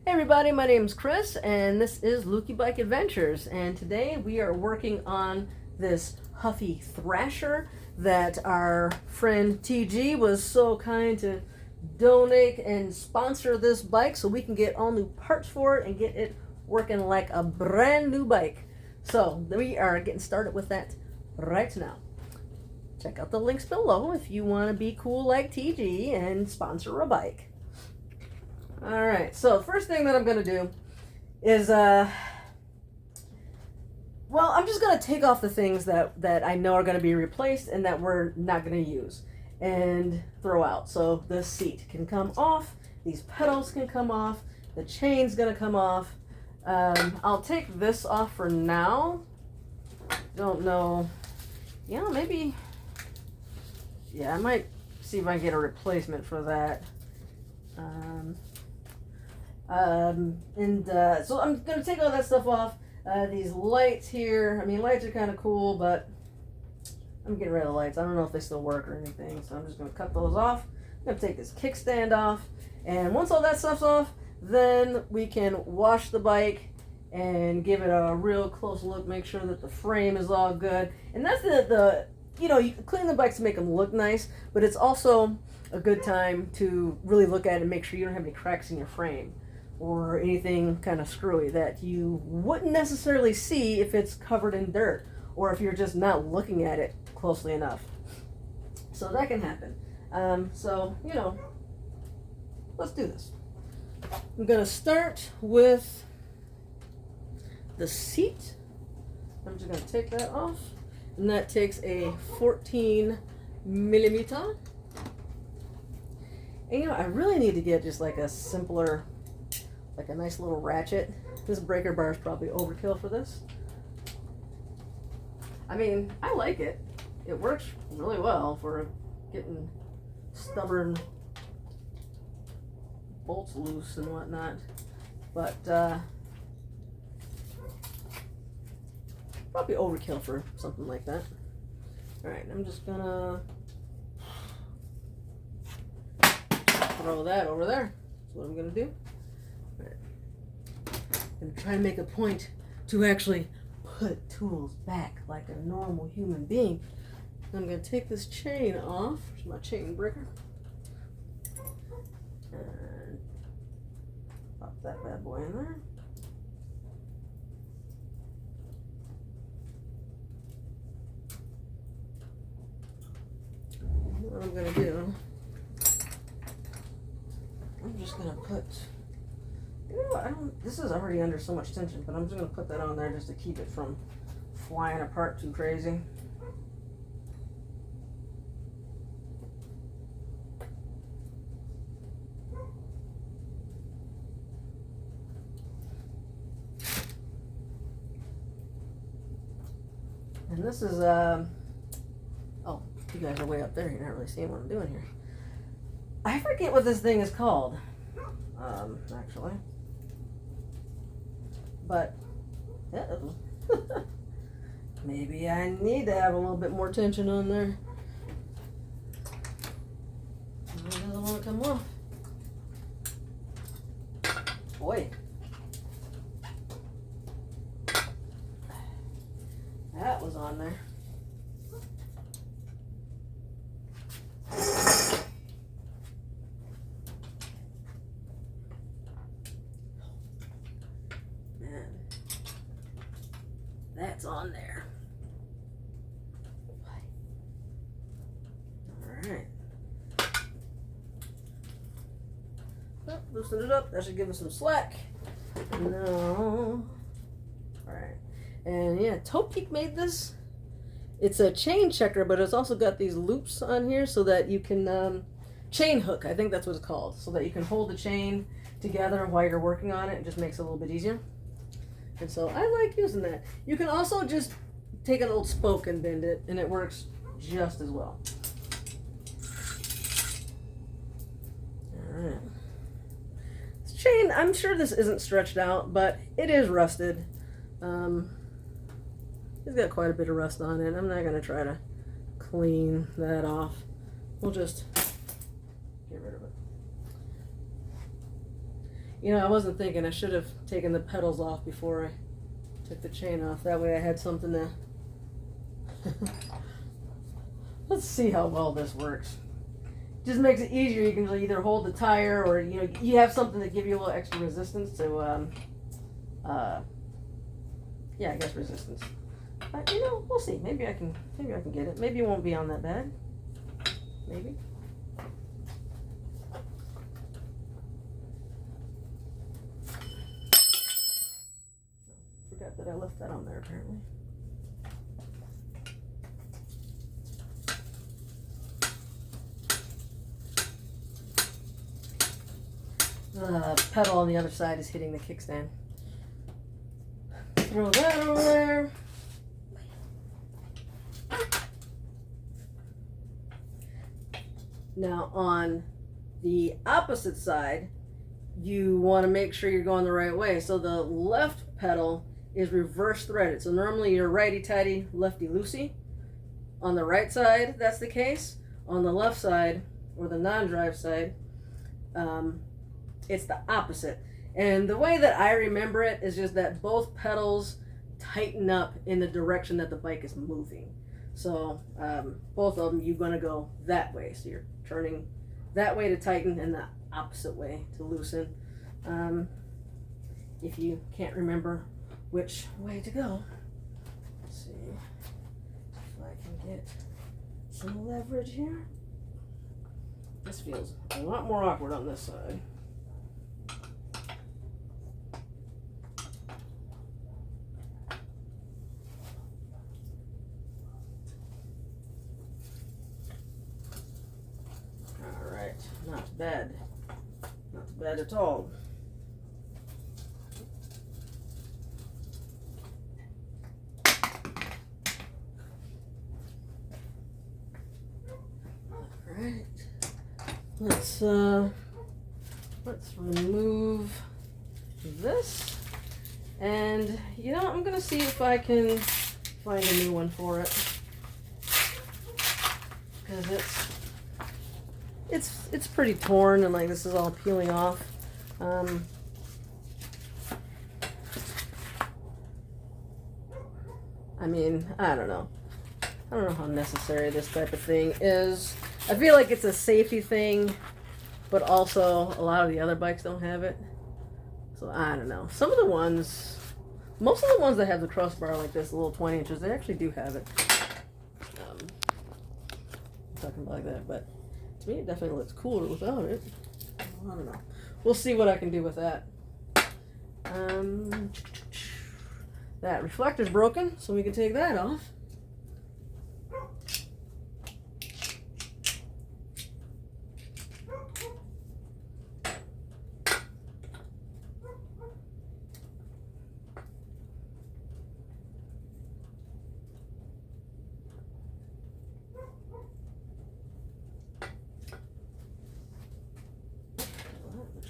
Hey everybody, my name is Chris and this is Luki Bike Adventures, and today we are working on this Huffy Thrasher that our friend TG was so kind to donate and sponsor this bike so we can get all new parts for it and get it working like a brand new bike. So we are getting started with that right now. Check out the links below if you want to be cool like TG and sponsor a bike. Alright, so first thing that I'm going to do is, well, I'm just going to take off the things that I know are going to be replaced and that we're not going to use and throw out. So the seat can come off, these pedals can come off, the chain's going to come off. I'll take this off for now. Don't know. Yeah, maybe. Yeah, I might see if I can get a replacement for that. So I'm going to take all that stuff off. These lights here, I mean, lights are kind of cool, but I'm getting rid of the lights. I don't know if they still work or anything, so I'm just going to cut those off. I'm going to take this kickstand off, and once all that stuff's off, then we can wash the bike and give it a real close look, make sure that the frame is all good. And that's you know, you can clean the bikes to make them look nice, but it's also a good time to really look at it and make sure you don't have any cracks in your frame or anything kind of screwy that you wouldn't necessarily see if it's covered in dirt or if you're just not looking at it closely enough. So that can happen. So, you know, let's do this. I'm going to start with the seat. I'm just going to take that off. And that takes a 14 millimeter. And you know, I really need to get just like a simpler, like a nice little ratchet. This breaker bar is probably overkill for this. I mean, I like it. It works really well for getting stubborn bolts loose and whatnot. But probably overkill for something like that. Alright, I'm just gonna throw that over there. That's what I'm gonna do. Alright. I'm gonna try and make a point to actually put tools back like a normal human being. I'm gonna take this chain off. There's my chain breaker. And pop that bad boy in there. What I'm gonna do, I'm just gonna put, you know what, this is already under so much tension, but I'm just gonna put that on there just to keep it from flying apart too crazy. And this is, oh, you guys are way up there. You're not really seeing what I'm doing here. I forget what this thing is called, actually. But, maybe I need to have a little bit more tension on there. It doesn't want to come off. Boy. That was on there. That's on there. Alright. Oh, loosen it up. That should give us some slack. No. Alright. And yeah, Toe Peak made this. It's a chain checker, but it's also got these loops on here so that you can chain hook. I think that's what it's called. So that you can hold the chain together while you're working on it. It just makes it a little bit easier. And so I like using that. You can also just take an old spoke and bend it, and it works just as well. Alright. This chain, I'm sure this isn't stretched out, but it is rusted. It's got quite a bit of rust on it. I'm not going to try to clean that off. We'll just get rid of it. You know, I wasn't thinking. I should have taken the pedals off before I took the chain off. That way I had something to... Let's see how well this works. Just makes it easier. You can either hold the tire or, you know, you have something to give you a little extra resistance to, yeah, I guess resistance. But, you know, we'll see. Maybe I can get it. Maybe it won't be on that bad. Maybe. Forgot that I left that on there apparently. The pedal on the other side is hitting the kickstand. Throw that over there. Now on the opposite side, you want to make sure you're going the right way. So the left pedal is reverse threaded. So normally you're righty-tighty, lefty-loosey. On the right side, that's the case. On the left side, or the non-drive side, it's the opposite. And the way that I remember it is just that both pedals tighten up in the direction that the bike is moving. So both of them, you're going to go that way. So you're turning that way to tighten and the opposite way to loosen. If you can't remember which way to go, let's see if I can get some leverage here. This feels a lot more awkward on this side. Not bad. Not bad at all. Alright. Let's remove this. And you know, I'm gonna see if I can find a new one for it. Because it's pretty torn and like this is all peeling off. I mean, I don't know how necessary this type of thing is. I feel like it's a safety thing, but also a lot of the other bikes don't have it. So I don't know. Some of the ones, most of the ones that have the crossbar like this, the little 20 inches, they actually do have it. I'm talking about like that, but to me, it definitely looks cooler without it. I don't know. We'll see what I can do with that. That reflector's broken, so we can take that off.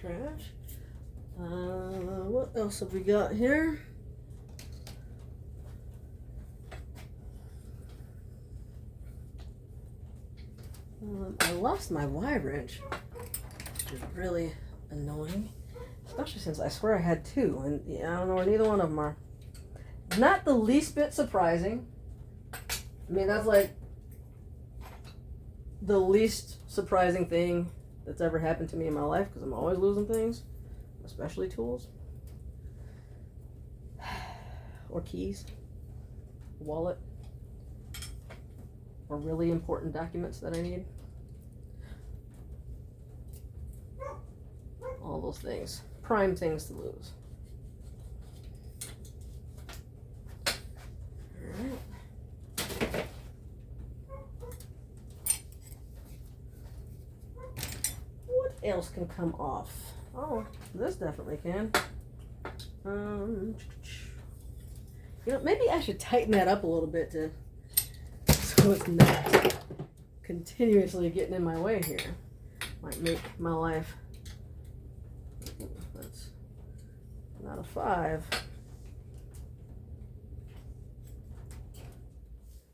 Trash. What else have we got here? I lost my Y wrench, which is really annoying, especially since I swear I had two, and yeah, I don't know where neither one of them are. Not the least bit surprising. I mean, that's like the least surprising thing that's ever happened to me in my life, because I'm always losing things, especially tools or keys, wallet, or really important documents that I need. All those things, prime things to lose. All right. Else can come off. Oh, this definitely can. You know, maybe I should tighten that up a little bit so it's not continuously getting in my way here. Might make my life. That's not a 5.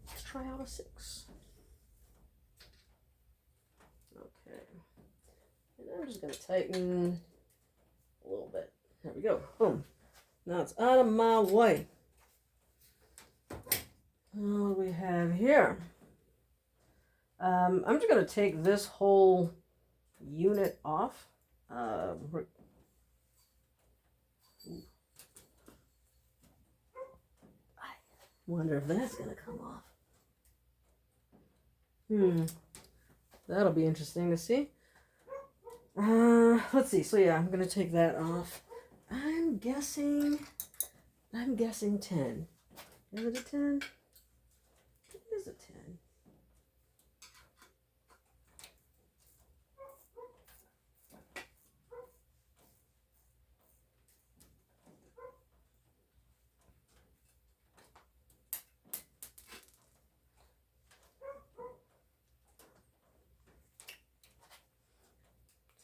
Let's try out a 6. Okay. I'm just going to tighten a little go. Boom. Now it's out of my way. What do we have here? I'm just going to take this whole unit off. Wonder if that's going to come off. That'll be interesting to see. Let's see. So yeah, I'm going to take that off. I'm guessing 10. Is it a 10? It is a 10.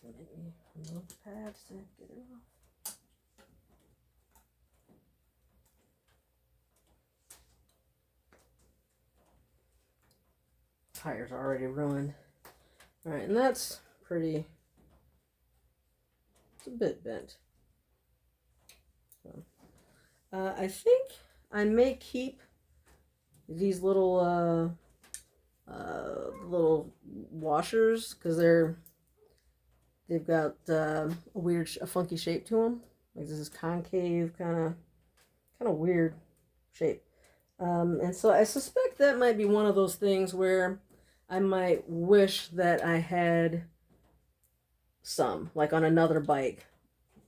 So let me remove the pads to get it off. Tire's already ruined. Alright, and that's pretty, it's a bit bent. So, I think I may keep these little little washers because they've got a funky shape to them. Like this is concave, kind of weird shape. And so I suspect that might be one of those things where I might wish that I had some, like on another bike.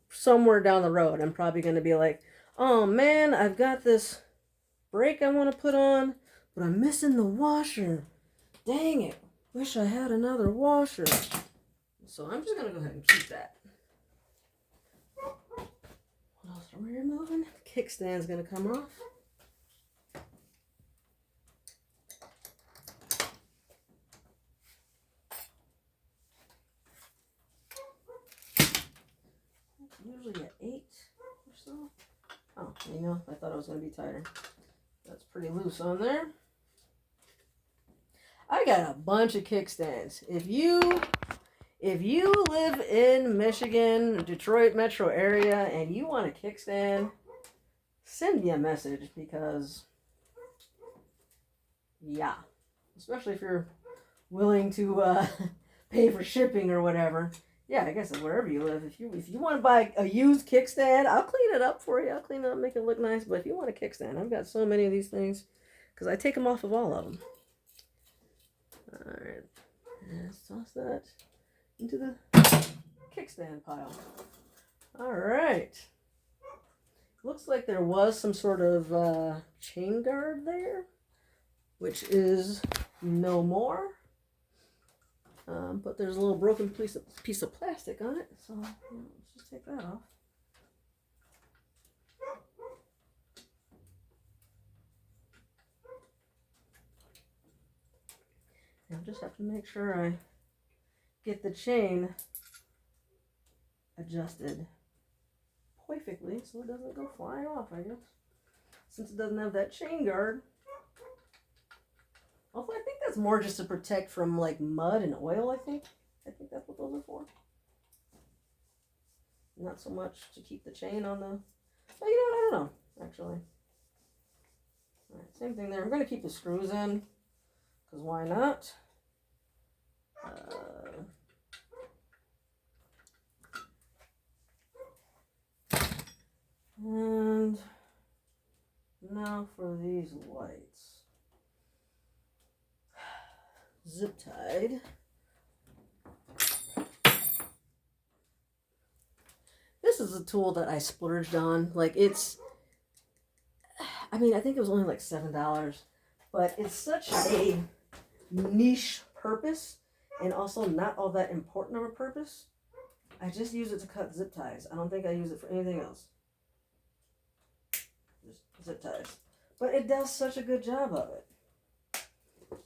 Somewhere down the road, I'm probably going to be like, oh man, I've got this brake I want to put on, but I'm missing the washer. Dang it. Wish I had another washer. So I'm just going to go ahead and keep that. What else are we removing? The kickstand's going to come off. Usually at 8 or so. Oh, you know, I thought it was going to be tighter. That's pretty loose on there. I got a bunch of kickstands. If you live in Michigan, Detroit metro area, and you want a kickstand, send me a message because, yeah, especially if you're willing to pay for shipping or whatever. Yeah, I guess wherever you live. If you want to buy a used kickstand, I'll clean it up for you. I'll clean it up, make it look nice. But if you want a kickstand, I've got so many of these things because I take them off of all of them. All right, let's toss that into the kickstand pile. All right. Looks like there was some sort of chain guard there, which is no more. But there's a little broken piece of plastic on it, so let's just take that off. And I just have to make sure I get the chain adjusted perfectly so it doesn't go flying off, I guess. Since it doesn't have that chain guard. Also, I think that's more just to protect from like mud and oil, I think that's what those are for. Not so much to keep the chain on the... Oh, you know what? I don't know, actually. Alright, same thing there. I'm going to keep the screws in, because why not? And now for these lights. Zip tied. This is a tool that I splurged on. Like I think it was only like $7, but it's such a niche purpose and also not all that important of a purpose. I just use it to cut zip ties. I don't think I use it for anything else. Just zip ties. But it does such a good job of it.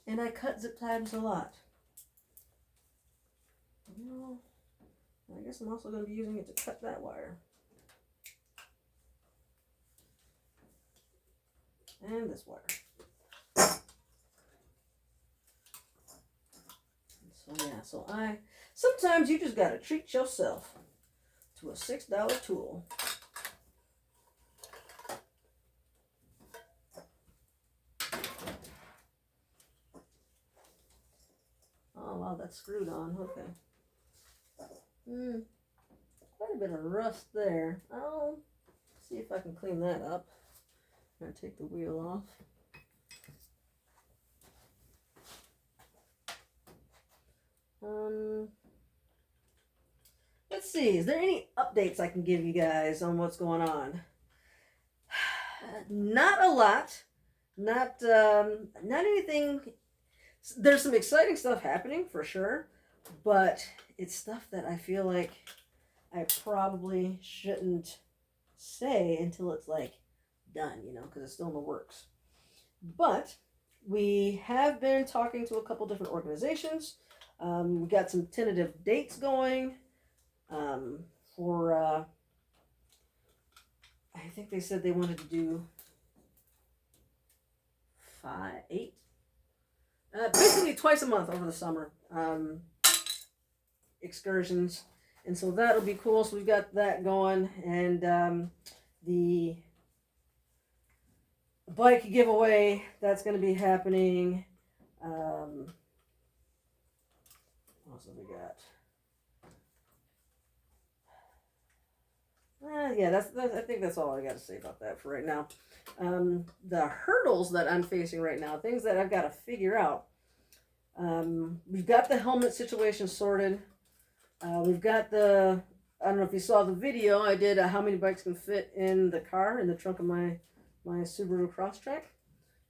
And I cut zip ties a lot. I guess I'm also going to be using it to cut that wire. And this wire. So yeah, sometimes you just got to treat yourself to a $6 tool. that's screwed on. Okay. Quite a bit of rust there. I'll see if I can clean that up. I'm going to take the wheel off. Let's see. Is there any updates I can give you guys on what's going on? Not a lot. Not anything. There's some exciting stuff happening for sure, but it's stuff that I feel like I probably shouldn't say until it's like done, you know, because it's still in the works. But we have been talking to a couple different organizations. We got some tentative dates going for, I think they said they wanted to do 8, basically twice a month over the summer, excursions. And so that'll be cool. So we've got that going. And the bike giveaway, that's going to be happening. What else have we got? Yeah, I think that's all I got to say about that for right now. The hurdles that I'm facing right now, things that I've got to figure out. We've got the helmet situation sorted. We've got I don't know if you saw the video, I did how many bikes can fit in the car, in the trunk of my Subaru Crosstrek.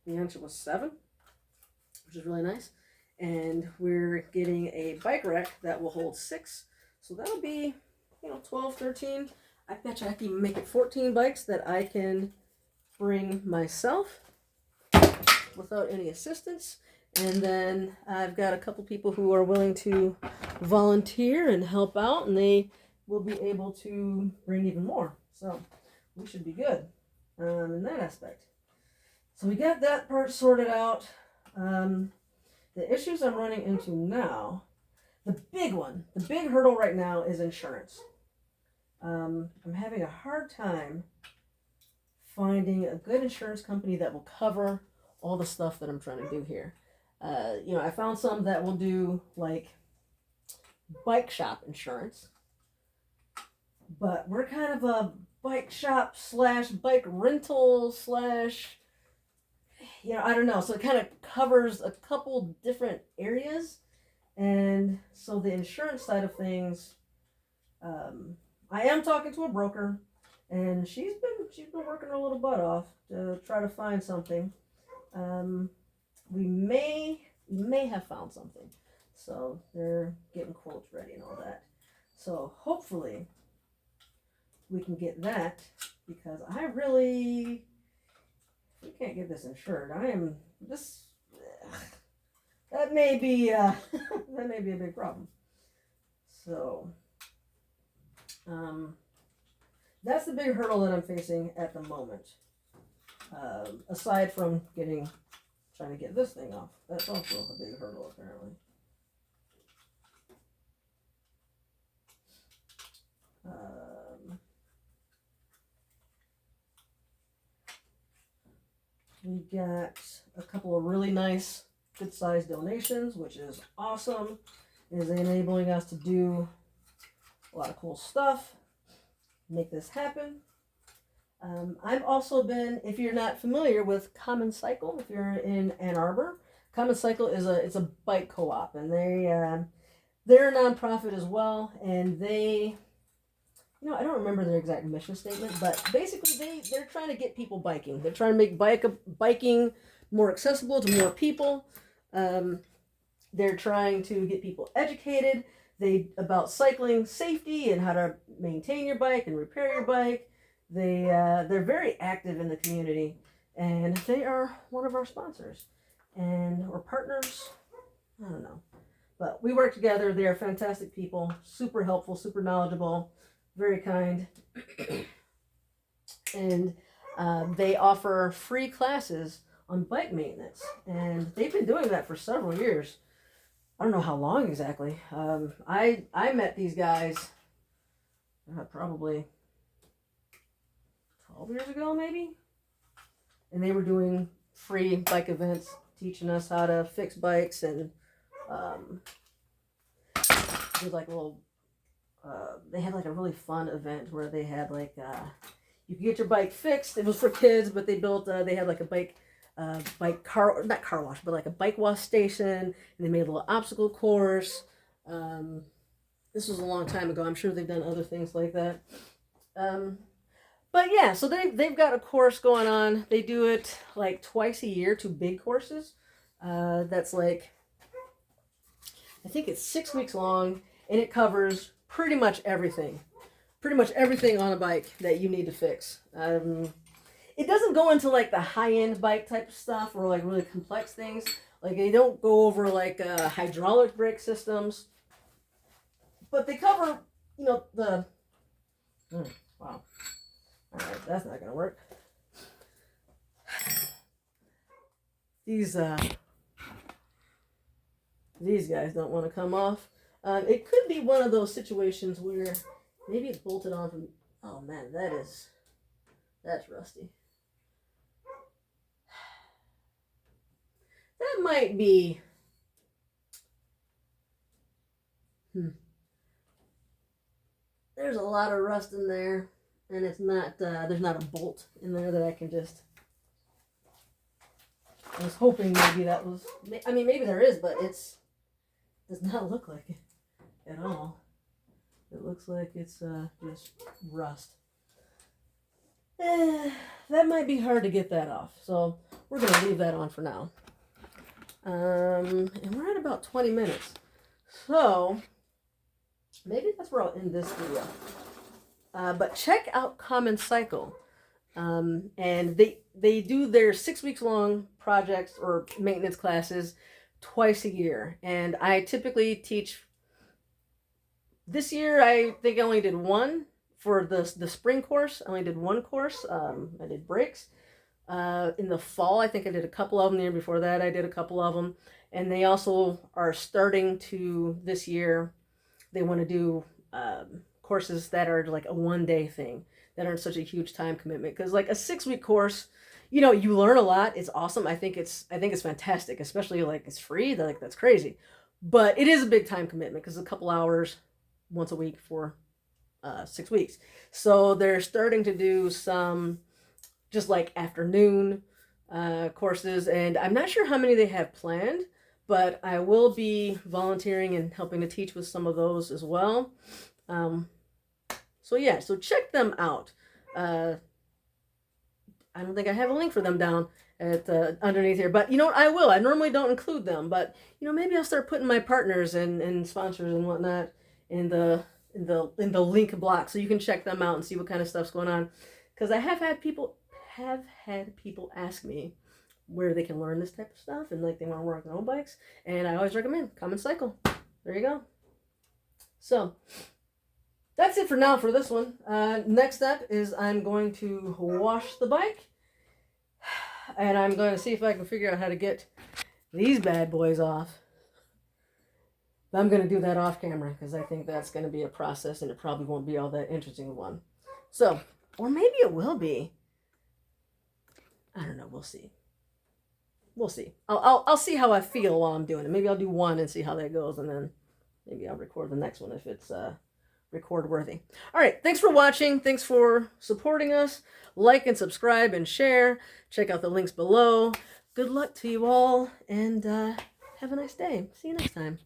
The answer was 7, which is really nice. And we're getting a bike rack that will hold 6. So that'll be, 12, 13. I bet you I can even make it 14 bikes that I can bring myself without any assistance. And then I've got a couple people who are willing to volunteer and help out, and they will be able to bring even more. So we should be good in that aspect. So we got that part sorted out. The issues I'm running into now, the big hurdle right now is insurance. I'm having a hard time finding a good insurance company that will cover all the stuff that I'm trying to do here. I found some that will do like bike shop insurance, but we're kind of a bike shop / bike rental / I don't know. So it kind of covers a couple different areas. And so the insurance side of things, I am talking to a broker, and she's been working her little butt off to try to find something. We may have found something. So they're getting quotes ready and all that. So hopefully we can get that, because we can't get this insured. That may be a big problem. So that's the big hurdle that I'm facing at the moment. Aside from trying to get this thing off, that's also a big hurdle apparently. We got a couple of really nice, good-sized donations, which is awesome. It is enabling us to do a lot of cool stuff, make this happen. I've also been, if you're not familiar with Common Cycle, if you're in Ann Arbor, Common Cycle is a bike co-op, and they're a nonprofit as well, and they, I don't remember their exact mission statement, but basically they're trying to get people biking. They're trying to make biking more accessible to more people. They're trying to get people educated about cycling safety and how to maintain your bike and repair your bike. They're very active in the community, and they are one of our sponsors or partners. I don't know, but we work together. They are fantastic people, super helpful, super knowledgeable, very kind, and they offer free classes on bike maintenance, and they've been doing that for several years. I don't know how long exactly. I met these guys probably 12 years ago, maybe, and they were doing free bike events, teaching us how to fix bikes and did like a little, they had like a really fun event where they had like, you could get your bike fixed. It was for kids, but they built, they had like a bike not car wash, but like a bike wash station, and they made a little obstacle course. This was a long time ago. I'm sure they've done other things like that. But yeah, so they've got a course going on. They do it like twice a year, 2 big courses. That's like, I think it's 6 weeks long, and it covers pretty much everything. Pretty much everything on a bike that you need to fix. It doesn't go into like the high-end bike type of stuff or like really complex things. Like they don't go over like hydraulic brake systems. But they cover, you know, the... wow. Alright, that's not going to work. These guys don't want to come off. It could be one of those situations where maybe it's bolted on from... Oh man, that's rusty. That might be... There's a lot of rust in there, and it's not, there's not a bolt in there that I can just... I was hoping maybe that was... I mean, maybe there is, but does not look like it at all. It looks like it's just rust. That might be hard to get that off, so we're going to leave that on for now. And we're at about 20 minutes. So, maybe that's where I'll end this video. But check out Common Cycle. And they do their 6 weeks long projects or maintenance classes twice a year. And I typically teach, this year I think I only did one for the spring course. I only did one course. I did brakes. In the fall, I think I did a couple of them. The year before that, I did a couple of them. And they also are starting to, this year, they want to do courses that are like a one-day thing, that aren't such a huge time commitment. Because like a 6 week course, you know, you learn a lot. It's awesome. I think it's fantastic, especially like it's free. Like that's crazy. But it is a big time commitment because it's a couple hours once a week for 6 weeks. So they're starting to do some just like afternoon courses, and I'm not sure how many they have planned, but I will be volunteering and helping to teach with some of those as well. So yeah, so check them out. I don't think I have a link for them down at underneath here, but you know what, I will. I normally don't include them, but you know, maybe I'll start putting my partners and sponsors and whatnot in the link block, so you can check them out and see what kind of stuff's going on. Because I have had people ask me where they can learn this type of stuff, and like they want to work on their own bikes, and I always recommend Common Cycle. There you go. So that's it for now for this one. Next step is I'm going to wash the bike, and I'm going to see if I can figure out how to get these bad boys off. But I'm going to do that off camera because I think that's going to be a process, and it probably won't be all that interesting one. So, or maybe it will be. I don't know. We'll see. We'll see. I'll see how I feel while I'm doing it. Maybe I'll do one and see how that goes, and then maybe I'll record the next one if it's record worthy. All right. Thanks for watching. Thanks for supporting us. Like and subscribe and share. Check out the links below. Good luck to you all, and have a nice day. See you next time.